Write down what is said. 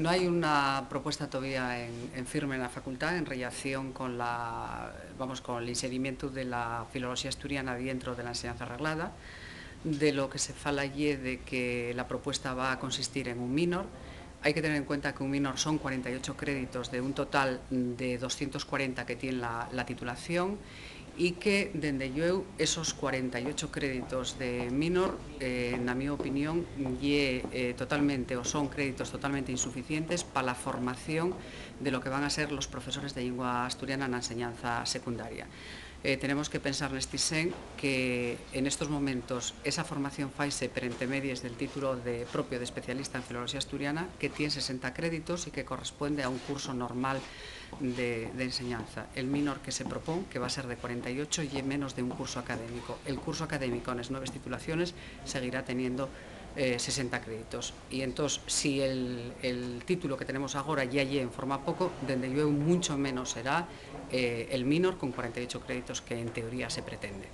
No hay una propuesta todavía en firme en la facultad en relación con con el inserimiento de la filología asturiana dentro de la enseñanza reglada. De lo que se fala allí de que la propuesta va a consistir en un minor. Hay que tener en cuenta que un minor son 48 créditos de un total de 240 que tiene la titulación, y que, dende yo, esos 48 créditos de minor, na mi opinión, son créditos totalmente insuficientes para la formación de lo que van a ser los profesores de lengua asturiana na enseñanza secundaria. Tenemos que pensar neste sen que en estos momentos esa formación faise per entremedies del título propio de especialista en filología asturiana, que tiene 60 créditos y que corresponde a un curso normal de enseñanza. El minor que se propone, que va a ser de 48, y menos de un curso académico. El curso académico en las nuevas titulaciones seguirá teniendo 60 créditos. Y entonces, si el título que tenemos ahora ya en forma poco, dende yo mucho menos será el minor con 48 créditos que en teoría se pretende.